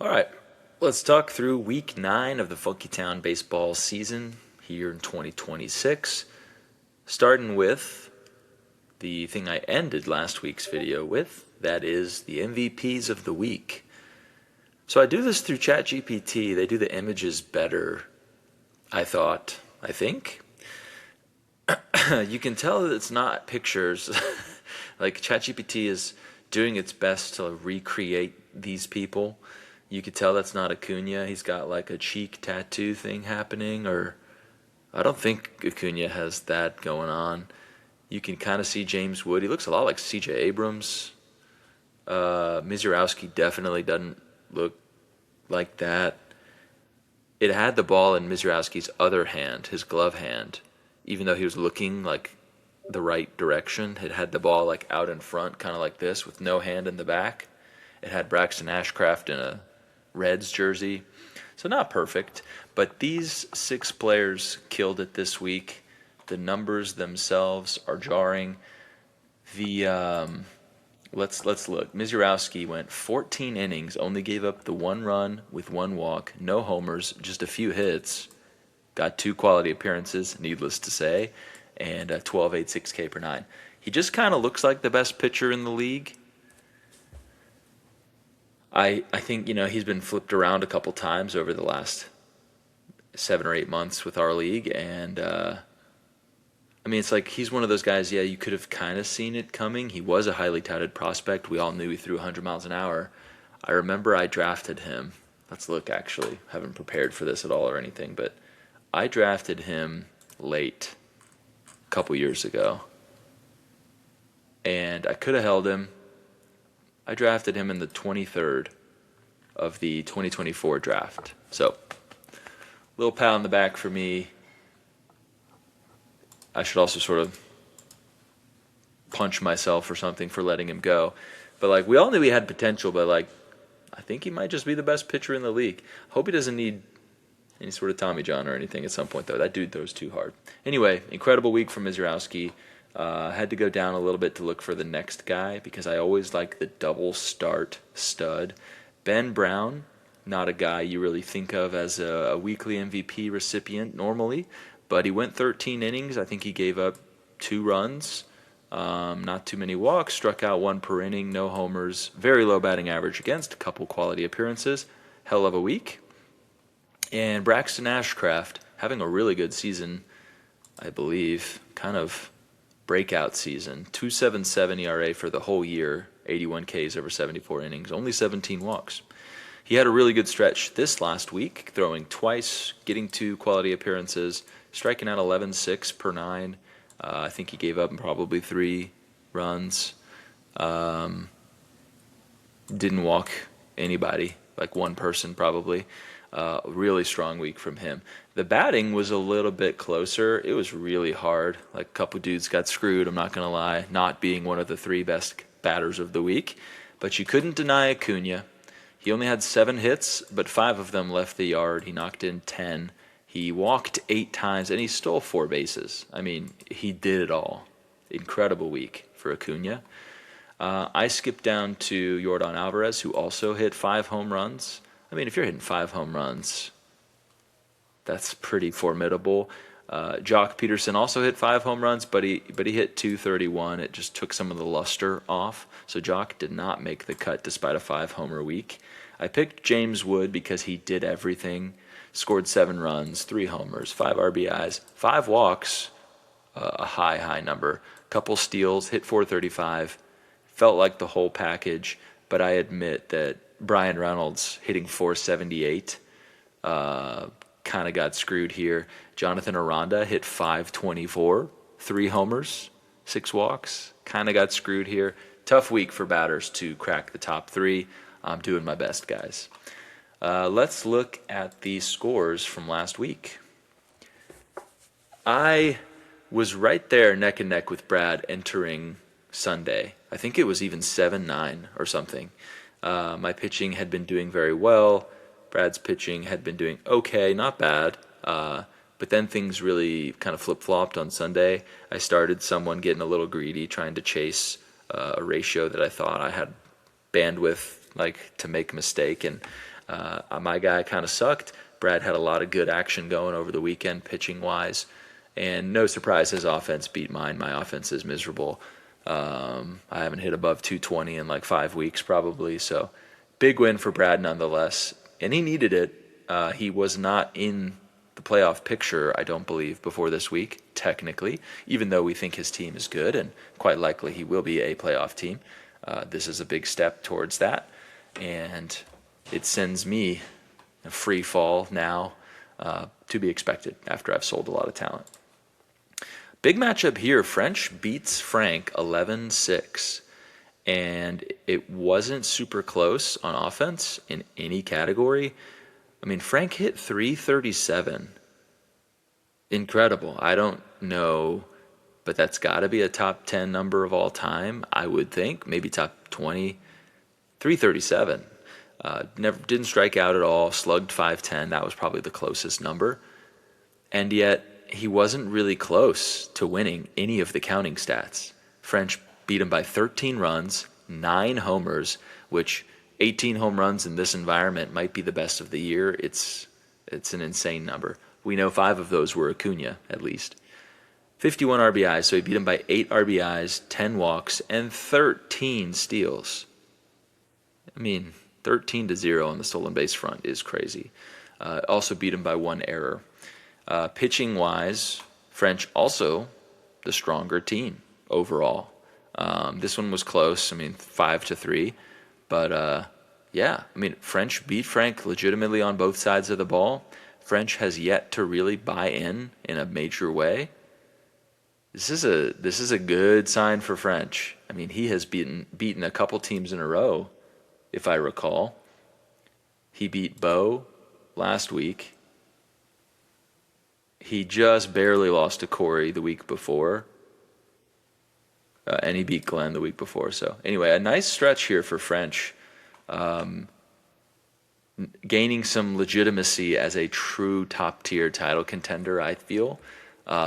All right, let's talk through week 9 of the Funky Town baseball season here in 2026. Starting with the thing I ended last week's video with, that is the MVPs of the week. So I do this through ChatGPT. They do the images better, I think. You can tell that it's not pictures. Like ChatGPT is doing its best to recreate these people. You could tell that's not Acuna. He's got like a cheek tattoo thing happening, or I don't think Acuna has that going on. You can kind of see James Wood. He looks a lot like C.J. Abrams. Mizurowski definitely doesn't look like that. It had the ball in Mizurowski's other hand, his glove hand, even though he was looking like the right direction. It had the ball like out in front, kind of like this, with no hand in the back. It had Braxton Ashcraft in a Reds jersey. So not perfect, but these 6 players killed it this week. The numbers themselves are jarring. Let's look. Mizurowski went 14 innings, only gave up the 1 run with 1 walk, no homers, just a few hits. Got 2 quality appearances, needless to say, and 12.86 6K per 9. He just kind of looks like the best pitcher in the league. I think, he's been flipped around a couple times over the last 7 or 8 months with our league, and it's like he's one of those guys, you could have kind of seen it coming. He was a highly touted prospect. We all knew he threw 100 miles an hour. I remember I drafted him. Let's look, actually. Haven't prepared for this at all or anything, but I drafted him late a couple years ago, and I could have held him. I drafted him in the 23rd of the 2024 draft. So, little pat on the back for me. I should also sort of punch myself or something for letting him go. But, we all knew he had potential, but, I think he might just be the best pitcher in the league. Hope he doesn't need any sort of Tommy John or anything at some point, though. That dude throws too hard. Anyway, incredible week from Mizurowski. Had to go down a little bit to look for the next guy because I always like the double start stud. Ben Brown, not a guy you really think of as a weekly MVP recipient normally, but he went 13 innings. I think he gave up 2 runs, not too many walks, struck out 1 per inning, no homers, very low batting average against, a couple quality appearances, hell of a week. And Braxton Ashcraft having a really good season, I believe, kind of breakout season. 2.77 ERA for the whole year, 81 Ks over 74 innings, only 17 walks. He had a really good stretch this last week, throwing twice, getting 2 quality appearances, striking out 11.6 per 9. I think he gave up probably 3 runs. Didn't walk anybody, like 1 person probably. Really strong week from him. The batting was a little bit closer. It was really hard. Like a couple dudes got screwed, I'm not going to lie, not being one of the 3 best batters of the week. But you couldn't deny Acuna. He only had 7 hits, but 5 of them left the yard. He knocked in 10. He walked 8 times, and he stole 4 bases. He did it all. Incredible week for Acuna. I skipped down to Yordan Alvarez, who also hit 5 home runs. If you're hitting 5 home runs, that's pretty formidable. Jock Peterson also hit 5 home runs, but he hit 231. It just took some of the luster off. So Jock did not make the cut despite a 5-homer week. I picked James Wood because he did everything. Scored 7 runs, 3 homers, 5 RBIs, 5 walks, a high number. Couple steals, hit 435. Felt like the whole package, but I admit that Brian Reynolds hitting 478 kind of got screwed here. Jonathan Aranda hit 524, 3 homers, 6 walks. Kind of got screwed here. Tough week for batters to crack the top 3. I'm doing my best, guys. Let's look at the scores from last week. I was right there neck and neck with Brad entering Sunday. I think it was even 7-9 or something. My pitching had been doing very well. Brad's pitching had been doing okay, not bad. But then things really kind of flip-flopped on Sunday. I started someone getting a little greedy, trying to chase a ratio that I thought I had bandwidth to make a mistake. And My guy kind of sucked. Brad had a lot of good action going over the weekend, pitching wise, and no surprise, his offense beat mine. My offense is miserable. I haven't hit above 220 in like 5 weeks probably, so big win for Brad nonetheless, and he needed it. He was not in the playoff picture, I don't believe, before this week, technically, even though we think his team is good and quite likely he will be a playoff team. This is a big step towards that, and it sends me a free fall now, to be expected after I've sold a lot of talent. Big matchup here. French beats Frank 11-6, and it wasn't super close on offense in any category. I mean, Frank hit 337. Incredible. I don't know, but that's got to be a top 10 number of all time, I would think. Maybe top 20. 337. Never didn't strike out at all. Slugged 510. That was probably the closest number. And yet he wasn't really close to winning any of the counting stats. French beat him by 13 runs, 9 homers, which 18 home runs in this environment might be the best of the year. It's an insane number. We know 5 of those were Acuna, at least. 51 RBIs, so he beat him by 8 RBIs, 10 walks, and 13 steals. I mean, 13-0 on the stolen base front is crazy. Also beat him by 1 error. Pitching-wise, French also the stronger team overall. This one was close. I mean, 5-3. But, yeah, I mean, French beat Frank legitimately on both sides of the ball. French has yet to really buy in a major way. This is a good sign for French. I mean, he has beaten a couple teams in a row, if I recall. He beat Bo last week. He just barely lost to Corey the week before. And he beat Glenn the week before. So anyway, a nice stretch here for French. Gaining some legitimacy as a true top-tier title contender, I feel,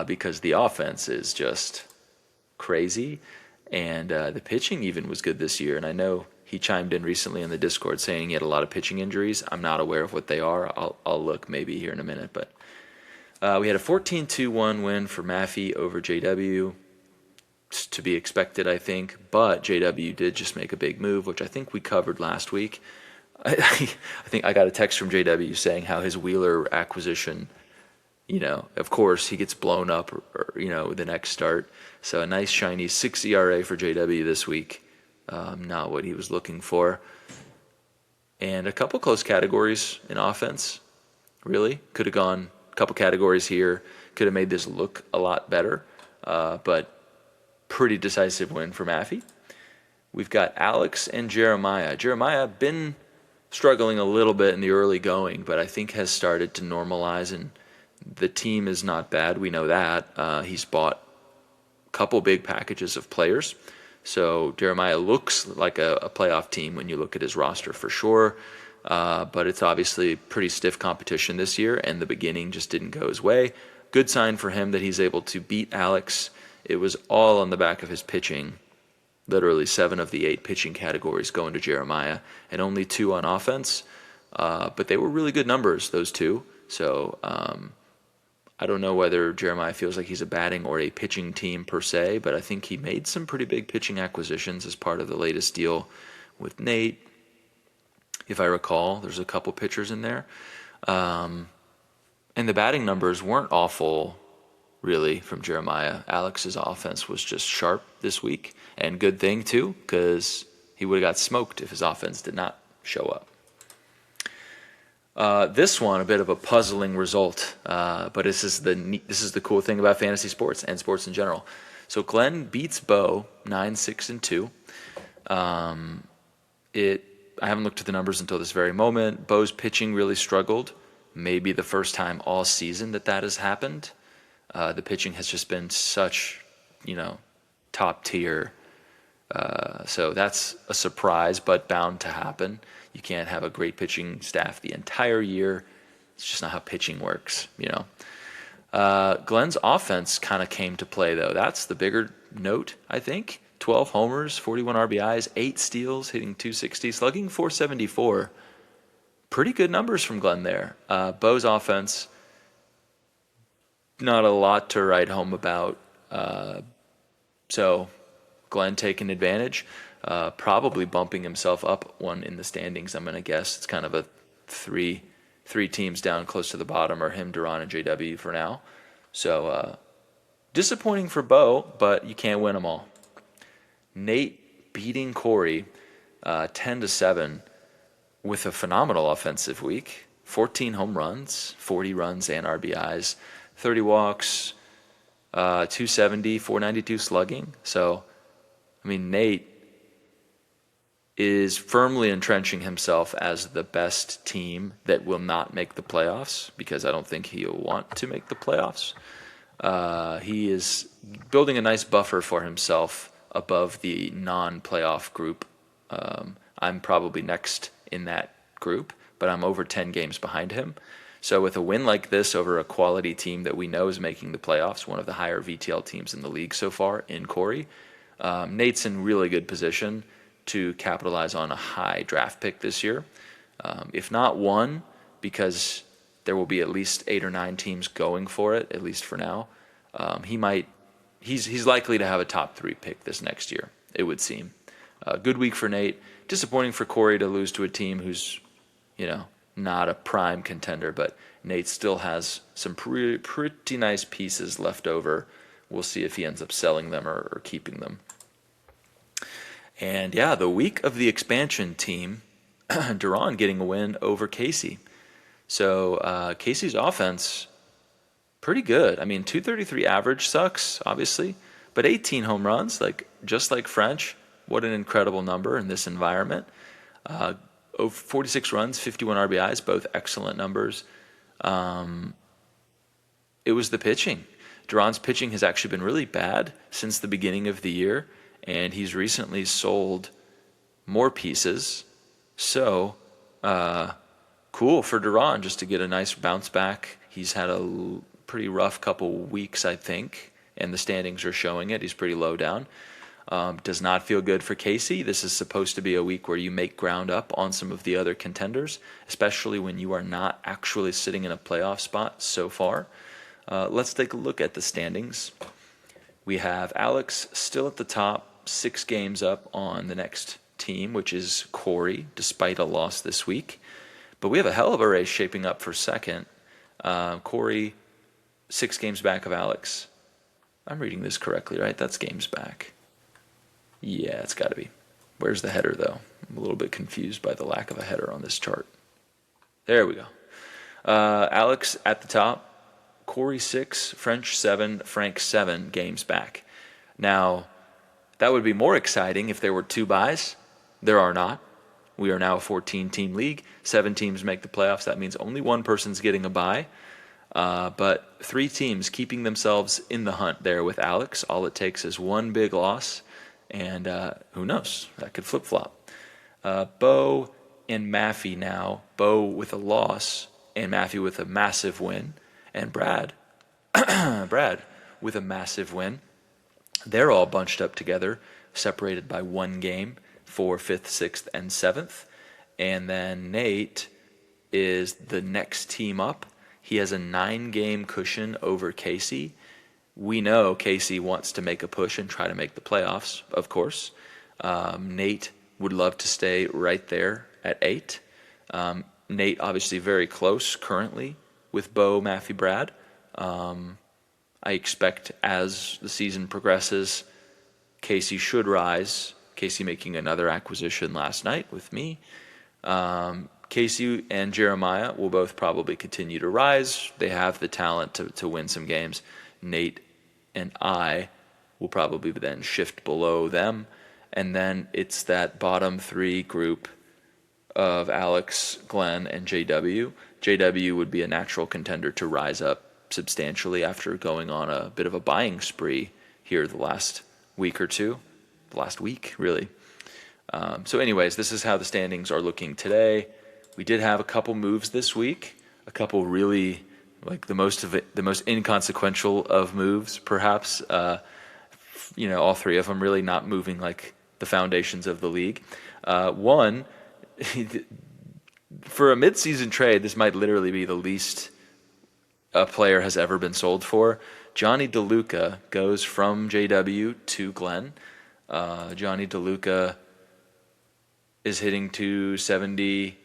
because the offense is just crazy. And the pitching even was good this year. And I know he chimed in recently in the Discord saying he had a lot of pitching injuries. I'm not aware of what they are. I'll look maybe here in a minute. But we had a 14-2-1 win for Maffey over JW. It's to be expected, I think. But JW did just make a big move, which I think we covered last week. I think I got a text from JW saying how his Wheeler acquisition, of course he gets blown up, or the next start. So a nice shiny 6 ERA for JW this week. Not what he was looking for. And a couple close categories in offense, really. Could have gone a couple categories here. Could have made this look a lot better. But pretty decisive win for Maffey. We've got Alex and Jeremiah. Jeremiah been struggling a little bit in the early going, but I think has started to normalize, and the team is not bad. We know that. He's bought a couple big packages of players. So Jeremiah looks like a playoff team when you look at his roster for sure. But it's obviously pretty stiff competition this year, and the beginning just didn't go his way. Good sign for him that he's able to beat Alex. It was all on the back of his pitching. Literally 7 of the 8 pitching categories going to Jeremiah, and only 2 on offense. But they were really good numbers, those 2. So I don't know whether Jeremiah feels like he's a batting or a pitching team per se, but I think he made some pretty big pitching acquisitions as part of the latest deal with Nate. If I recall, there's a couple pitchers in there. And the batting numbers weren't awful, really, from Jeremiah. Alex's offense was just sharp this week. And good thing, too, because he would have got smoked if his offense did not show up. This one, a bit of a puzzling result, but this is the cool thing about fantasy sports and sports in general. So Glenn beats Bo 9-6-2. I haven't looked at the numbers until this very moment. Bo's pitching really struggled. Maybe the first time all season that has happened. The pitching has just been such, top tier. So that's a surprise, but bound to happen. You can't have a great pitching staff the entire year. It's just not how pitching works, Glenn's offense kind of came to play, though. That's the bigger note, I think. 12 homers, 41 RBIs, 8 steals, hitting .260, slugging .474. pretty good numbers from Glenn there. Bo's offense, not a lot to write home about. So Glenn taking advantage, probably bumping himself up one in the standings. I'm going to guess it's kind of a three teams down close to the bottom are him, Duran, and JW for now. So disappointing for Bo, but you can't win them all. Nate beating Corey 10-7 with a phenomenal offensive week. 14 home runs, 40 runs and RBIs, 30 walks, 270, 492 slugging. So, I mean, Nate is firmly entrenching himself as the best team that will not make the playoffs, because I don't think he'll want to make the playoffs. He is building a nice buffer for himself above the non-playoff group. I'm probably next in that group, but I'm over 10 games behind him. So with a win like this over a quality team that we know is making the playoffs, one of the higher VTL teams in the league so far in Corey, Nate's in really good position to capitalize on a high draft pick this year. If not one, because there will be at least 8 or 9 teams going for it, at least for now. He's likely to have a top 3 pick this next year, it would seem. Good week for Nate. Disappointing for Corey to lose to a team who's, not a prime contender, but Nate still has some pretty nice pieces left over. We'll see if he ends up selling them or keeping them. And yeah, the week of the expansion team, Duran getting a win over Casey. So Casey's offense, pretty good. I mean, 233 average sucks, obviously, but 18 home runs, just like French. What an incredible number in this environment. 46 runs, 51 RBIs, both excellent numbers. It was the pitching. Duran's pitching has actually been really bad since the beginning of the year, and he's recently sold more pieces. So, cool for Duran just to get a nice bounce back. He's had a pretty rough couple weeks, I think, and the standings are showing it. He's pretty low down. Does not feel good for Casey. This is supposed to be a week where you make ground up on some of the other contenders, especially when you are not actually sitting in a playoff spot so far. Let's take a look at the standings. We have Alex still at the top, 6 games up on the next team, which is Corey, despite a loss this week. But we have a hell of a race shaping up for second. Corey, 6 games back of Alex. I'm reading this correctly, right? That's games back. Yeah, it's got to be. Where's the header, though? I'm a little bit confused by the lack of a header on this chart. There we go. Alex at the top. Corey 6, French 7, Frank 7 games back. Now, that would be more exciting if there were 2 buys. There are not. We are now a 14-team league. 7 teams make the playoffs. That means only one person's getting a bye. But 3 teams keeping themselves in the hunt there with Alex. All it takes is one big loss. And who knows? That could flip-flop. Bo and Maffey now. Bo with a loss and Maffey with a massive win. And Brad with a massive win. They're all bunched up together, separated by 1 game for 5th, 6th, and 7th. And then Nate is the next team up. He has a 9-game cushion over Casey. We know Casey wants to make a push and try to make the playoffs, of course. Nate would love to stay right there at 8. Nate obviously very close currently with Bo, Maffey, Brad. I expect as the season progresses, Casey should rise. Casey making another acquisition last night with me. Casey and Jeremiah will both probably continue to rise. They have the talent to win some games. Nate and I will probably then shift below them. And then it's that bottom 3 group of Alex, Glenn, and JW. JW would be a natural contender to rise up substantially after going on a bit of a buying spree here the last week or two. The last week, really. So anyways, this is how the standings are looking today. We did have a couple moves this week, a couple really the most inconsequential of moves, perhaps. All 3 of them really not moving like the foundations of the league. One, For a midseason trade, this might literally be the least a player has ever been sold for. Johnny DeLuca goes from JW to Glenn. Johnny DeLuca is hitting 270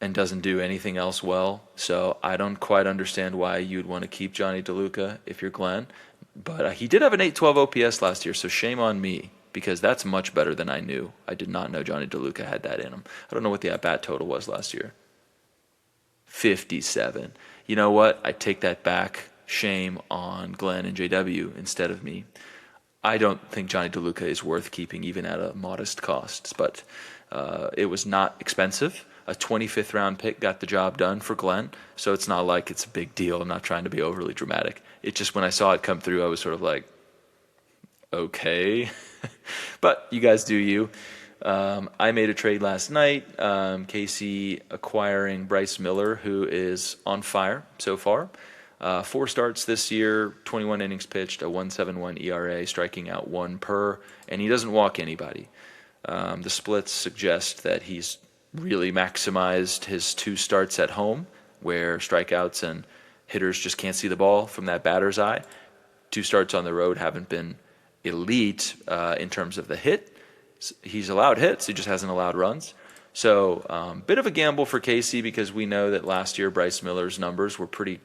and doesn't do anything else well. So I don't quite understand why you'd want to keep Johnny DeLuca if you're Glenn. But he did have an 812 OPS last year, so shame on me, because that's much better than I knew. I did not know Johnny DeLuca had that in him. I don't know what the at-bat total was last year. 57. You know what? I take that back. Shame on Glenn and JW instead of me. I don't think Johnny DeLuca is worth keeping even at a modest cost, but it was not expensive. A 25th round pick got the job done for Glenn, so it's not like it's a big deal. I'm not trying to be overly dramatic. It just, when I saw it come through, I was sort of like, okay. But you guys do you. I made a trade last night. Casey acquiring Bryce Miller, who is on fire so far. 4 starts this year, 21 innings pitched, a 1.71 ERA, striking out 1 per, and he doesn't walk anybody. The splits suggest that he's really maximized his 2 starts at home, where strikeouts and hitters just can't see the ball from that batter's eye. 2 starts on the road haven't been elite in terms of the hit. He's allowed hits, he just hasn't allowed runs. So bit of a gamble for Casey, because we know that last year Bryce Miller's numbers were pretty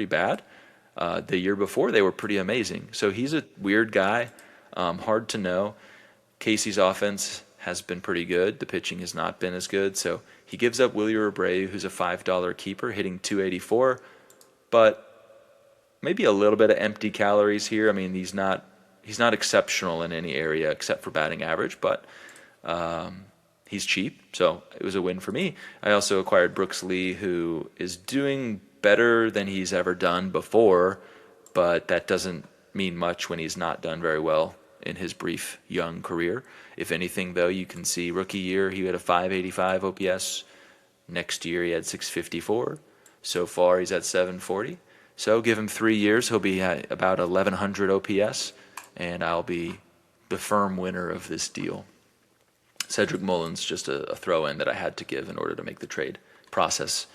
bad. The year before they were pretty amazing. So he's a weird guy, hard to know. Casey's offense has been pretty good. The pitching has not been as good. So he gives up Wilyer Abreu, who's a $5 keeper, hitting 284, but maybe a little bit of empty calories here. I mean, he's not exceptional in any area except for batting average, but he's cheap, so it was a win for me. I also acquired Brooks Lee, who is doing better than he's ever done before, but that doesn't mean much when he's not done very well in his brief young career. If anything, though, you can see rookie year he had a 585 OPS. Next year he had 654. So far he's at 740. So give him 3 years, he'll be at about 1100 OPS, and I'll be the firm winner of this deal. Cedric Mullins, just a throw-in that I had to give in order to make the trade process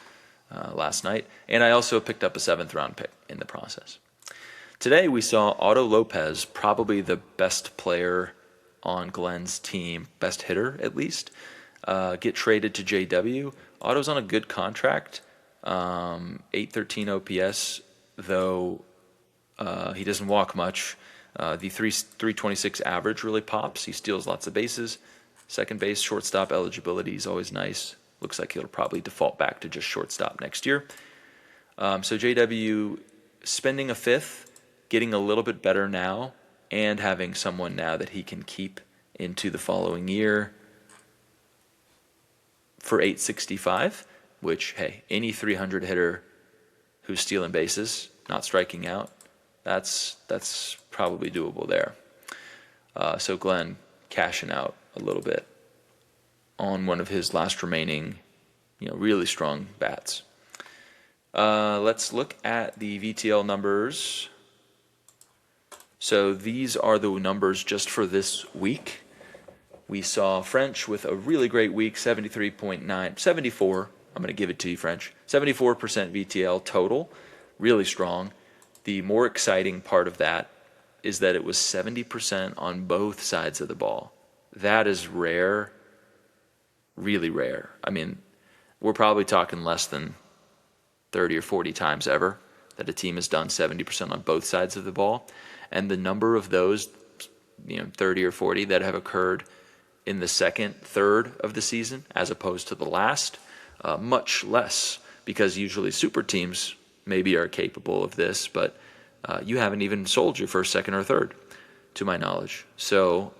last night. And I also picked up a 7th round pick in the process. Today we saw Otto Lopez, probably the best player on Glenn's team, best hitter at least, get traded to JW. Otto's on a good contract, 813 OPS, though he doesn't walk much. The 326 average really pops. He steals lots of bases. Second base, shortstop eligibility is always nice. Looks like he'll probably default back to just shortstop next year. So JW spending a 5th, getting a little bit better now, and having someone now that he can keep into the following year for 865, which, hey, any 300 hitter who's stealing bases, not striking out, that's probably doable there. So Glenn cashing out a little bit on one of his last remaining, really strong bats. Let's look at the VTL numbers. So these are the numbers just for this week. We saw French with a really great week, 74. I'm going to give it to you, French. 74% VTL total, really strong. The more exciting part of that is that it was 70% on both sides of the ball. That is rare, really rare. I mean, we're probably talking less than 30 or 40 times ever that a team has done 70% on both sides of the ball. And the number of those, 30 or 40 that have occurred in the second third of the season as opposed to the last, much less, because usually super teams maybe are capable of this, but you haven't even sold your first, second, or third, to my knowledge. So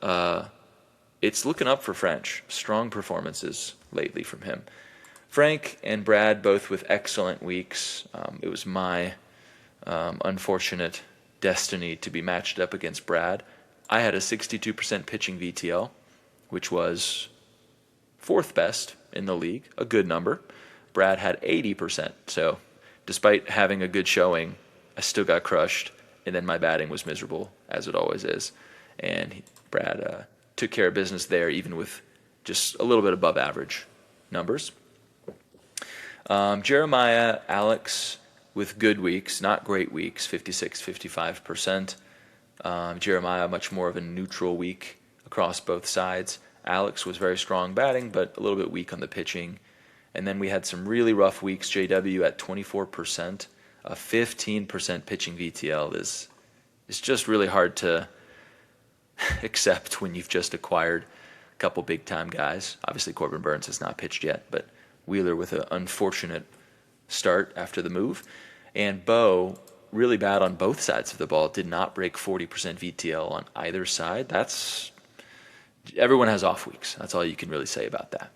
it's looking up for French. Strong performances lately from him. Frank and Brad both with excellent weeks. It was my unfortunate destiny to be matched up against Brad. I had a 62% pitching VTL, which was 4th best in the league, a good number. Brad had 80%, so despite having a good showing, I still got crushed, and then my batting was miserable, as it always is. And Brad took care of business there, even with just a little bit above average numbers. Jeremiah, Alex with good weeks, not great weeks, 56, 55%. Jeremiah, much more of a neutral week across both sides. Alex was very strong batting, but a little bit weak on the pitching. And then we had some really rough weeks. JW at 24%, a 15% pitching VTL is just really hard to accept when you've just acquired a couple big time guys. Obviously, Corbin Burns has not pitched yet, but Wheeler with an unfortunate start after the move. And Bo, really bad on both sides of the ball, did not break 40% VTL on either side. Everyone has off weeks. That's all you can really say about that.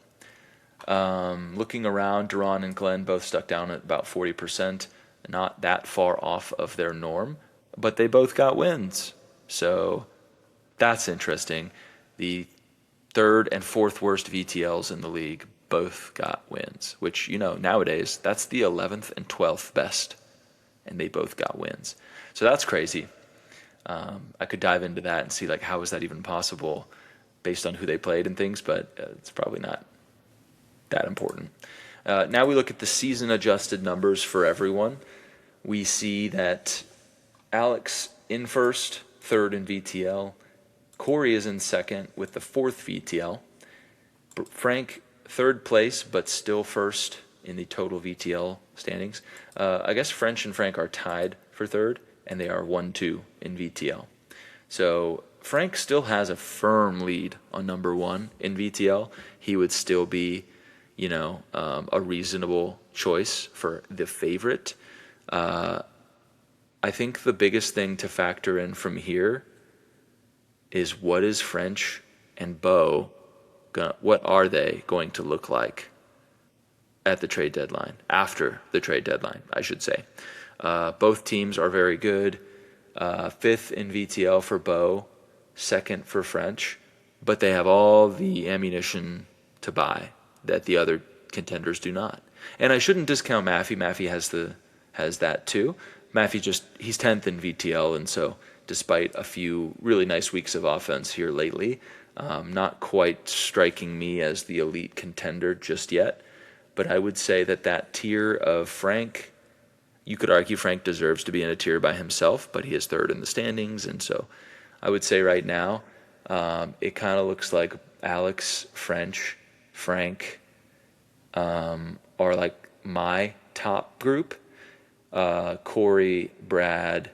Looking around, Duran and Glenn both stuck down at about 40%, not that far off of their norm, but they both got wins. So that's interesting. The third and fourth worst VTLs in the league both got wins, which, nowadays, that's the 11th and 12th best, and they both got wins. So that's crazy. I could dive into that and see, how is that even possible based on who they played and things, but it's probably not that important. Now we look at the season-adjusted numbers for everyone. We see that Alex in first, third in VTL. Corey is in second with the fourth VTL. Frank, third place, but still first in the total VTL standings. I guess French and Frank are tied for third, and they are 1-2 in VTL. So Frank still has a firm lead on number one in VTL. He would still be, a reasonable choice for the favorite. I think the biggest thing to factor in from here is what is French and Bo, what are they going to look like at the trade deadline, after the trade deadline, I should say. Both teams are very good. Fifth in VTL for Bo, second for French, but they have all the ammunition to buy that the other contenders do not. And I shouldn't discount Maffey. Maffey has that too. Maffey he's 10th in VTL, and so despite a few really nice weeks of offense here lately, not quite striking me as the elite contender just yet. But I would say that tier of Frank, you could argue Frank deserves to be in a tier by himself, but he is third in the standings, and so I would say right now it kind of looks like Alex, French, Frank are like my top group. Corey, Brad,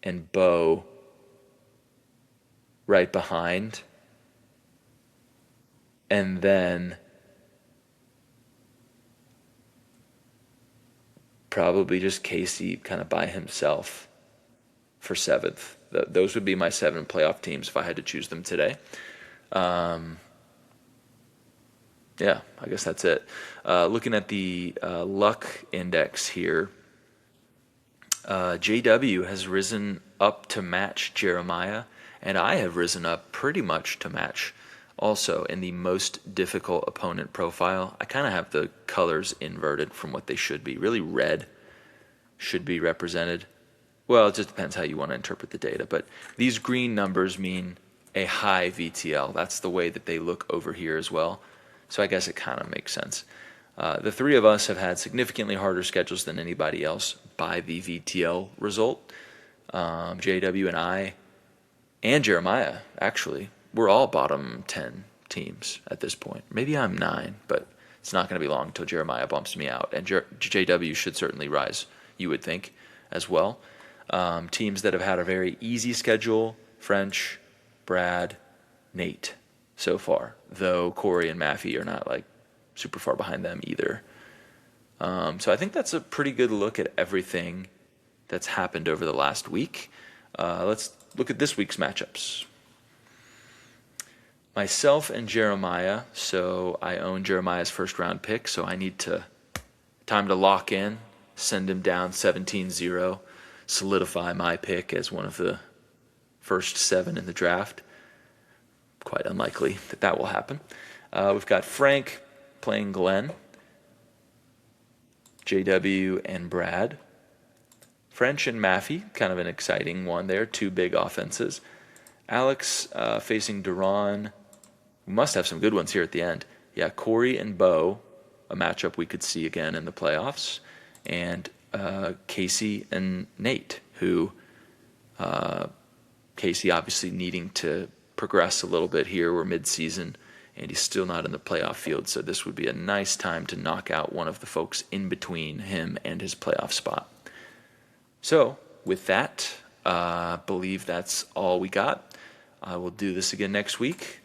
and Bo right behind. And then probably just Casey kind of by himself for seventh. Those would be my 7 playoff teams if I had to choose them today. Yeah, I guess that's it. Looking at the luck index here, JW has risen up to match Jeremiah, and I have risen up pretty much to match also in the most difficult opponent profile. I kind of have the colors inverted from what they should be. Really, red should be represented. Well, it just depends how you want to interpret the data, but these green numbers mean a high VTL. That's the way that they look over here as well. So I guess it kind of makes sense. The three of us have had significantly harder schedules than anybody else by the VTL result. JW and I, and Jeremiah, actually, we're all bottom 10 teams at this point. Maybe I'm 9, but it's not going to be long until Jeremiah bumps me out. And JW should certainly rise, you would think, as well. Teams that have had a very easy schedule, French, Brad, Nate, so far, though Corey and Maffey are not like super far behind them either. So I think that's a pretty good look at everything that's happened over the last week. Let's look at this week's matchups. Myself and Jeremiah, so I own Jeremiah's first round pick, so I need time to lock in, send him down 17-0, solidify my pick as one of the first 7 in the draft. Quite unlikely that will happen. We've got Frank playing Glenn, JW and Brad. French and Maffey, kind of an exciting one there, 2 big offenses. Alex facing Duran. We must have some good ones here at the end. Yeah, Corey and Bo a matchup we could see again in the playoffs, and Casey and Nate, who Casey obviously needing to progress a little bit here. We're mid-season, and he's still not in the playoff field, so this would be a nice time to knock out one of the folks in between him and his playoff spot. So with that, I believe that's all we got. I will do this again next week.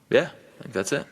Yeah, I think that's it.